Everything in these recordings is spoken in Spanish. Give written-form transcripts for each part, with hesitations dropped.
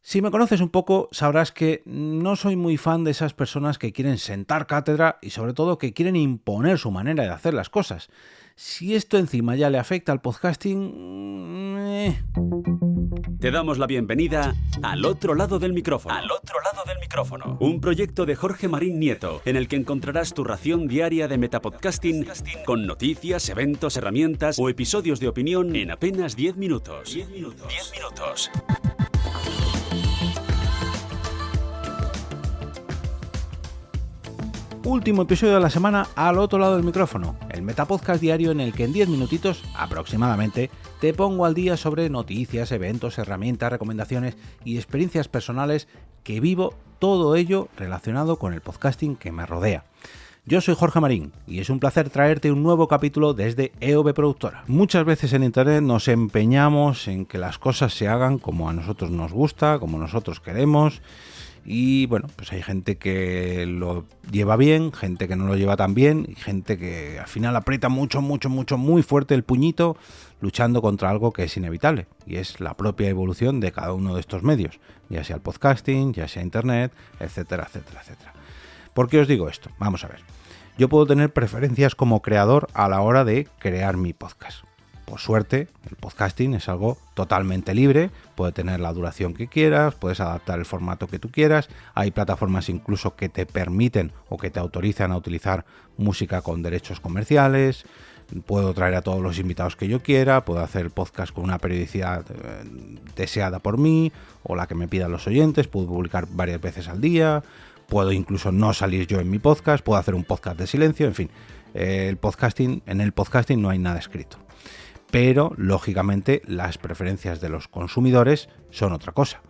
Si me conoces un poco, sabrás que no soy muy fan de esas personas que quieren sentar cátedra y sobre todo que quieren imponer su manera de hacer las cosas. Si esto encima ya le afecta al podcasting... Te damos la bienvenida al otro lado del micrófono. Al otro lado del micrófono. Un proyecto de Jorge Marín Nieto, en el que encontrarás tu ración diaria de metapodcasting con noticias, eventos, herramientas o episodios de opinión en apenas 10 minutos. 10 minutos. 10 minutos. Último episodio de la semana al otro lado del micrófono, el Metapodcast diario en el que en 10 minutitos, aproximadamente, te pongo al día sobre noticias, eventos, herramientas, recomendaciones y experiencias personales que vivo, todo ello relacionado con el podcasting que me rodea. Yo soy Jorge Marín y es un placer traerte un nuevo capítulo desde EOB Productora. Muchas veces en internet nos empeñamos en que las cosas se hagan como a nosotros nos gusta, como nosotros queremos. Y bueno, pues hay gente que lo lleva bien, gente que no lo lleva tan bien y gente que al final aprieta mucho, muy fuerte el puñito luchando contra algo que es inevitable y es la propia evolución de cada uno de estos medios, ya sea el podcasting, ya sea internet, etcétera, etcétera, etcétera. ¿Por qué os digo esto? Vamos a ver. Yo puedo tener preferencias como creador a la hora de crear mi podcast. Por suerte, el podcasting es algo totalmente libre, puede tener la duración que quieras, puedes adaptar el formato que tú quieras, hay plataformas incluso que te permiten o que te autorizan a utilizar música con derechos comerciales, puedo traer a todos los invitados que yo quiera, puedo hacer el podcast con una periodicidad deseada por mí o la que me pidan los oyentes, puedo publicar varias veces al día, puedo incluso no salir yo en mi podcast, puedo hacer un podcast de silencio, en fin, en el podcasting no hay nada escrito. Pero, lógicamente, las preferencias de los consumidores son otra cosa.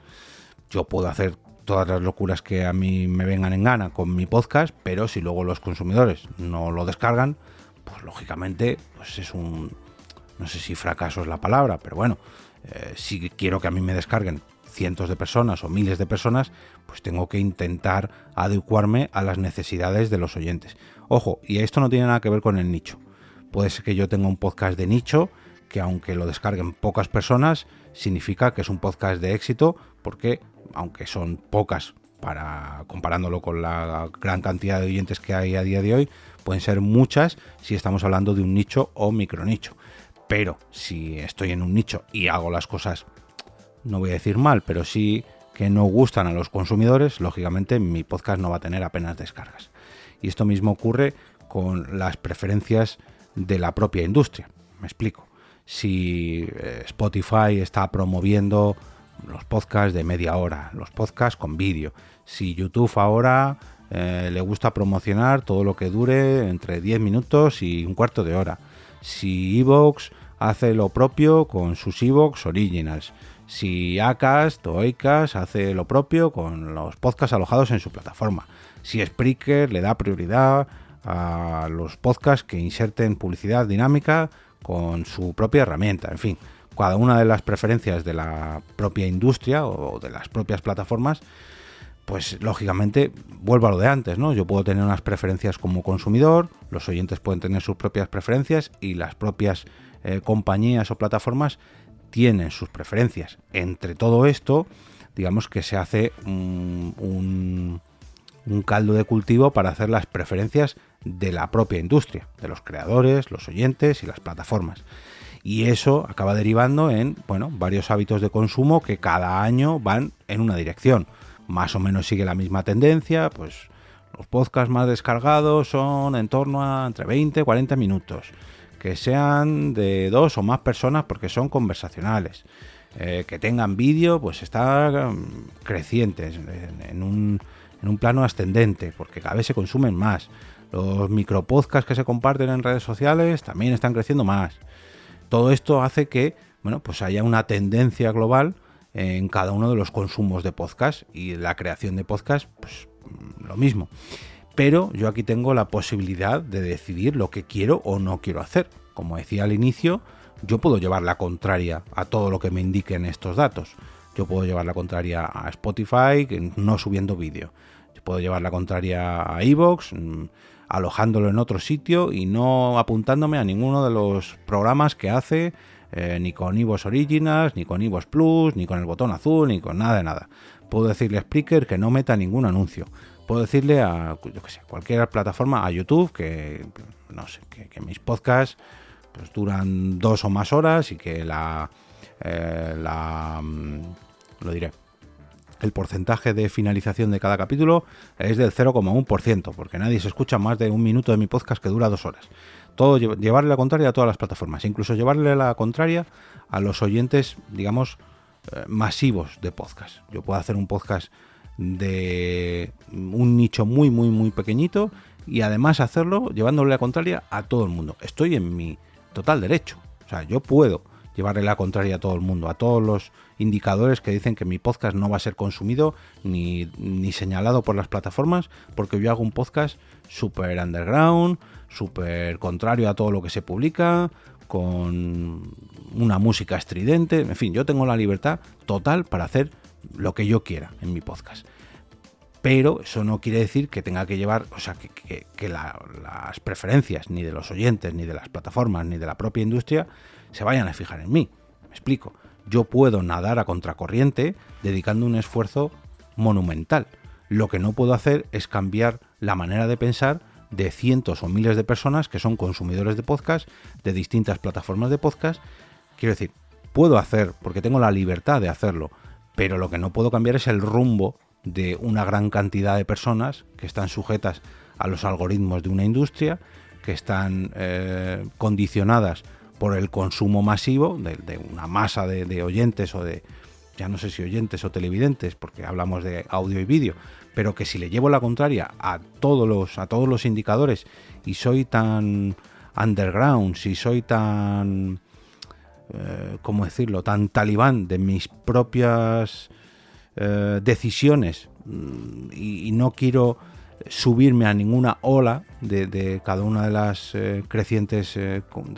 Yo puedo hacer todas las locuras que a mí me vengan en gana con mi podcast, pero si luego los consumidores no lo descargan, pues lógicamente pues es un... no sé si fracaso es la palabra, pero bueno, si quiero que a mí me descarguen cientos de personas o miles de personas, pues tengo que intentar adecuarme a las necesidades de los oyentes. Ojo, y esto no tiene nada que ver con el nicho. Puede ser que yo tenga un podcast de nicho que aunque lo descarguen pocas personas, significa que es un podcast de éxito porque, aunque son pocas comparándolo con la gran cantidad de oyentes que hay a día de hoy, pueden ser muchas si estamos hablando de un nicho o micronicho. Pero si estoy en un nicho y hago las cosas, no voy a decir mal, pero sí que no gustan a los consumidores, lógicamente mi podcast no va a tener apenas descargas. Y esto mismo ocurre con las preferencias de la propia industria. Me explico. Si Spotify está promoviendo los podcasts de media hora, los podcasts con vídeo, si YouTube ahora le gusta promocionar todo lo que dure entre 10 minutos y un cuarto de hora, si iVoox hace lo propio con sus iVoox Originals, si Acast o Acast hace lo propio con los podcasts alojados en su plataforma, si Spreaker le da prioridad a los podcasts que inserten publicidad dinámica con su propia herramienta, en fin, cada una de las preferencias de la propia industria o de las propias plataformas, pues lógicamente vuelvo a lo de antes, ¿no? Yo puedo tener unas preferencias como consumidor, los oyentes pueden tener sus propias preferencias y las propias compañías o plataformas tienen sus preferencias. Entre todo esto, digamos que se hace un caldo de cultivo para hacer las preferencias de la propia industria, de los creadores, los oyentes y las plataformas. Y eso acaba derivando en, bueno, varios hábitos de consumo que cada año van en una dirección. Más o menos sigue la misma tendencia, pues los podcasts más descargados son en torno a entre 20 y 40 minutos. Que sean de 2 o más personas porque son conversacionales. Que tengan vídeo, pues está creciente en un plano ascendente, porque cada vez se consumen más. Los micropodcasts que se comparten en redes sociales también están creciendo más. Todo esto hace que, bueno, pues haya una tendencia global en cada uno de los consumos de podcast y la creación de podcast, pues lo mismo. Pero yo aquí tengo la posibilidad de decidir lo que quiero o no quiero hacer. Como decía al inicio, yo puedo llevar la contraria a todo lo que me indiquen estos datos. Yo puedo llevar la contraria a Spotify, no subiendo vídeo. Yo puedo llevar la contraria a iVoox, alojándolo en otro sitio y no apuntándome a ninguno de los programas que hace ni con iVoox Originals, ni con iVoox Plus, ni con el botón azul, ni con nada de nada. Puedo decirle a Spreaker que no meta ningún anuncio. Puedo decirle a, yo qué sé, cualquier plataforma, a YouTube, que no sé, que mis podcasts pues duran 2 o más horas y que lo diré, el porcentaje de finalización de cada capítulo es del 0,1%, porque nadie se escucha más de 1 minuto de mi podcast que dura 2 horas. Todo llevarle la contraria a todas las plataformas, incluso llevarle la contraria a los oyentes, digamos, masivos de podcast. Yo puedo hacer un podcast de un nicho muy, muy, muy pequeñito y además hacerlo llevándole la contraria a todo el mundo. Estoy en mi total derecho. O sea, yo puedo llevarle la contraria a todo el mundo, a todos los indicadores que dicen que mi podcast no va a ser consumido ni señalado por las plataformas, porque yo hago un podcast súper underground, súper contrario a todo lo que se publica, con una música estridente. En fin, yo tengo la libertad total para hacer lo que yo quiera en mi podcast. Pero eso no quiere decir que tenga que llevar, o sea, que las preferencias ni de los oyentes, ni de las plataformas, ni de la propia industria se vayan a fijar en mí. Me explico. Yo puedo nadar a contracorriente dedicando un esfuerzo monumental. Lo que no puedo hacer es cambiar la manera de pensar de cientos o miles de personas que son consumidores de podcast, de distintas plataformas de podcast. Quiero decir, puedo hacer, porque tengo la libertad de hacerlo, pero lo que no puedo cambiar es el rumbo de una gran cantidad de personas que están sujetas a los algoritmos de una industria, que están condicionadas por el consumo masivo de una masa de oyentes o de, ya no sé si oyentes o televidentes, porque hablamos de audio y vídeo, pero que si le llevo la contraria a todos los indicadores y soy tan underground, si soy tan, ¿cómo decirlo?, tan talibán de mis propias decisiones y no quiero subirme a ninguna ola de cada una de las de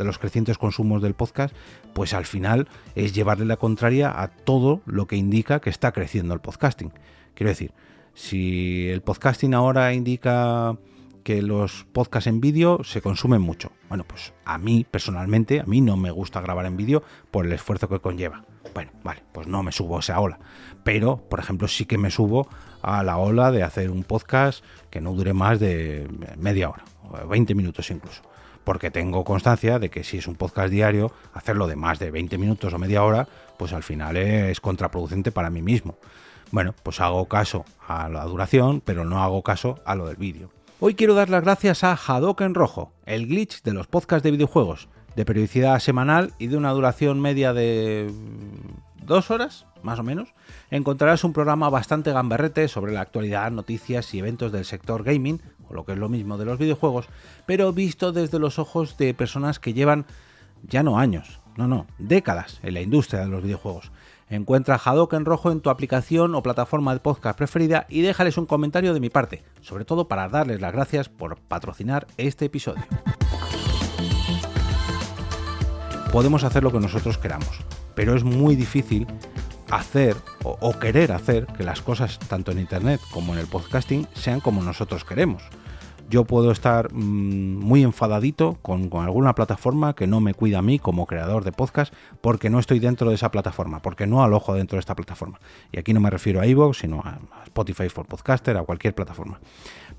los crecientes consumos del podcast, pues al final es llevarle la contraria a todo lo que indica que está creciendo el podcasting. Quiero decir, si el podcasting ahora indica que los podcasts en vídeo se consumen mucho, bueno, pues a mí personalmente, a mí no me gusta grabar en vídeo por el esfuerzo que conlleva. Bueno, vale, pues no me subo a esa ola, pero por ejemplo sí que me subo a la ola de hacer un podcast que no dure más de media hora, o 20 minutos incluso, porque tengo constancia de que si es un podcast diario, hacerlo de más de 20 minutos o media hora, pues al final es contraproducente para mí mismo. Bueno, pues hago caso a la duración, pero no hago caso a lo del vídeo. Hoy quiero dar las gracias a Hadoken Rojo, el glitch de los podcasts de videojuegos, de periodicidad semanal y de una duración media de 2 horas, más o menos. Encontrarás un programa bastante gamberrete sobre la actualidad, noticias y eventos del sector gaming, o lo que es lo mismo de los videojuegos, pero visto desde los ojos de personas que llevan ya no años, décadas en la industria de los videojuegos. Encuentra Hadoken Rojo en tu aplicación o plataforma de podcast preferida y déjales un comentario de mi parte, sobre todo para darles las gracias por patrocinar este episodio. Podemos hacer lo que nosotros queramos, pero es muy difícil hacer o querer hacer que las cosas tanto en internet como en el podcasting sean como nosotros queremos. Yo puedo estar muy enfadadito con alguna plataforma que no me cuida a mí como creador de podcast porque no estoy dentro de esa plataforma, porque no alojo dentro de esta plataforma. Y aquí no me refiero a iVoox, sino a Spotify for Podcaster, a cualquier plataforma.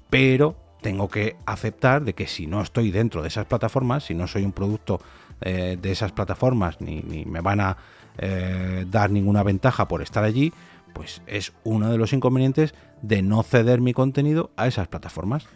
Pero tengo que aceptar de que si no estoy dentro de esas plataformas, si no soy un producto de esas plataformas, ni me van a dar ninguna ventaja por estar allí, pues es uno de los inconvenientes de no ceder mi contenido a esas plataformas.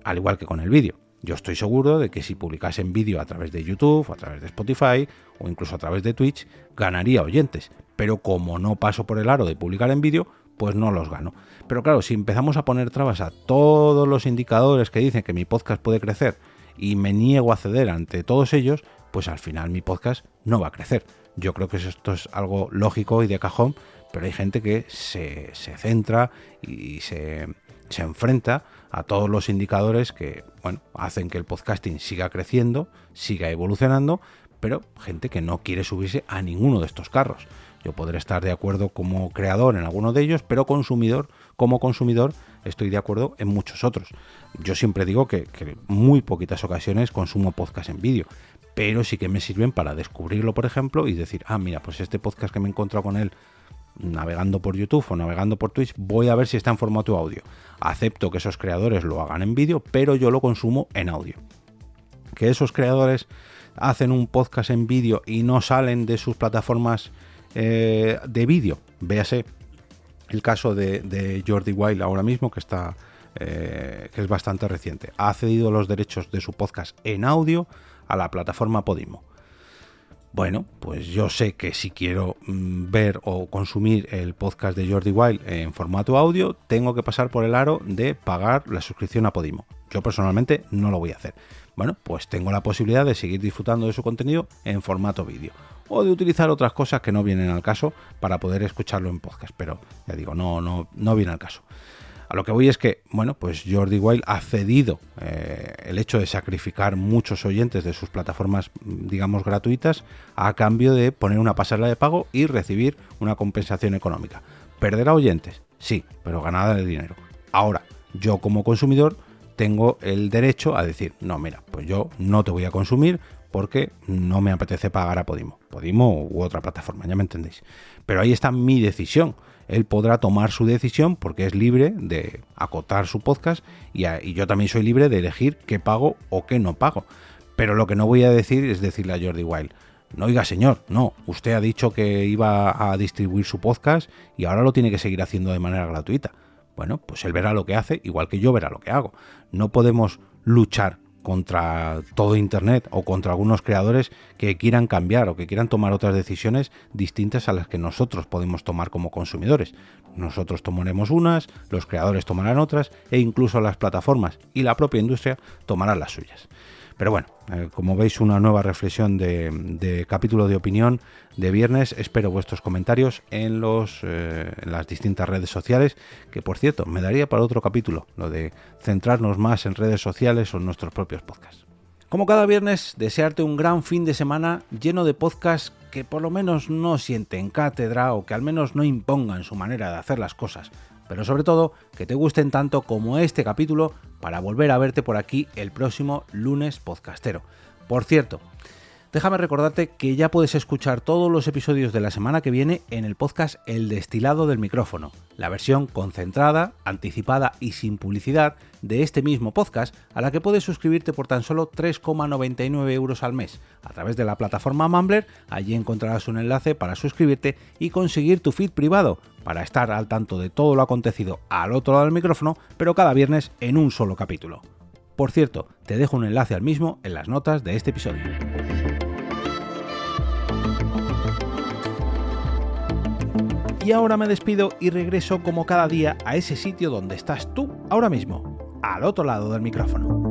Al igual que con el vídeo. Yo estoy seguro de que si publicase en vídeo a través de YouTube, a través de Spotify o incluso a través de Twitch, ganaría oyentes. Pero como no paso por el aro de publicar en vídeo, pues no los gano. Pero claro, si empezamos a poner trabas a todos los indicadores que dicen que mi podcast puede crecer y me niego a ceder ante todos ellos, pues al final mi podcast no va a crecer. Yo creo que esto es algo lógico y de cajón, pero hay gente que se centra y se enfrenta a todos los indicadores que, bueno, hacen que el podcasting siga creciendo, siga evolucionando, pero gente que no quiere subirse a ninguno de estos carros. Yo podré estar de acuerdo como creador en alguno de ellos, pero como consumidor estoy de acuerdo en muchos otros. Yo siempre digo que muy poquitas ocasiones consumo podcast en vídeo, pero sí que me sirven para descubrirlo, por ejemplo, y decir, mira, pues este podcast que me he encontrado con él navegando por YouTube o navegando por Twitch, voy a ver si está en formato audio. Acepto que esos creadores lo hagan en vídeo, pero yo lo consumo en audio. Que esos creadores hacen un podcast en vídeo y no salen de sus plataformas de vídeo. Véase el caso de Jordi Wild ahora mismo, que está que es bastante reciente. Ha cedido los derechos de su podcast en audio a la plataforma Podimo. Bueno, pues yo sé que si quiero ver o consumir el podcast de Jordi Wild en formato audio, tengo que pasar por el aro de pagar la suscripción a Podimo. Yo personalmente no lo voy a hacer. Bueno, pues tengo la posibilidad de seguir disfrutando de su contenido en formato vídeo o de utilizar otras cosas que no vienen al caso para poder escucharlo en podcast, pero ya digo, no viene al caso. A lo que voy es que, bueno, pues Jordi Wild ha cedido el hecho de sacrificar muchos oyentes de sus plataformas, digamos, gratuitas, a cambio de poner una pasarela de pago y recibir una compensación económica. ¿Perderá oyentes? Sí, pero ganada de dinero. Ahora, yo como consumidor tengo el derecho a decir, no, mira, pues yo no te voy a consumir porque no me apetece pagar a Podimo u otra plataforma, ya me entendéis. Pero ahí está mi decisión. Él podrá tomar su decisión porque es libre de acotar su podcast y yo también soy libre de elegir qué pago o qué no pago. Pero lo que no voy a decir es decirle a Jordi Wild, no, oiga señor, no, usted ha dicho que iba a distribuir su podcast y ahora lo tiene que seguir haciendo de manera gratuita. Bueno, pues él verá lo que hace, igual que yo verá lo que hago. No podemos luchar contra todo Internet o contra algunos creadores que quieran cambiar o que quieran tomar otras decisiones distintas a las que nosotros podemos tomar como consumidores. Nosotros tomaremos unas, los creadores tomarán otras e incluso las plataformas y la propia industria tomarán las suyas. Pero bueno, como veis, una nueva reflexión de capítulo de opinión de viernes. Espero vuestros comentarios en las distintas redes sociales, que por cierto, me daría para otro capítulo, lo de centrarnos más en redes sociales o en nuestros propios podcasts. Como cada viernes, desearte un gran fin de semana lleno de podcasts que por lo menos no sienten cátedra o que al menos no impongan su manera de hacer las cosas, pero sobre todo que te gusten tanto como este capítulo para volver a verte por aquí el próximo lunes podcastero. Por cierto, déjame recordarte que ya puedes escuchar todos los episodios de la semana que viene en el podcast El Destilado del Micrófono, la versión concentrada, anticipada y sin publicidad de este mismo podcast, a la que puedes suscribirte por tan solo 3,99 € al mes a través de la plataforma Mumbler. Allí encontrarás un enlace para suscribirte y conseguir tu feed privado para estar al tanto de todo lo acontecido al otro lado del micrófono, pero cada viernes en un solo capítulo. Por cierto, te dejo un enlace al mismo en las notas de este episodio. Y ahora me despido y regreso como cada día a ese sitio donde estás tú ahora mismo, al otro lado del micrófono.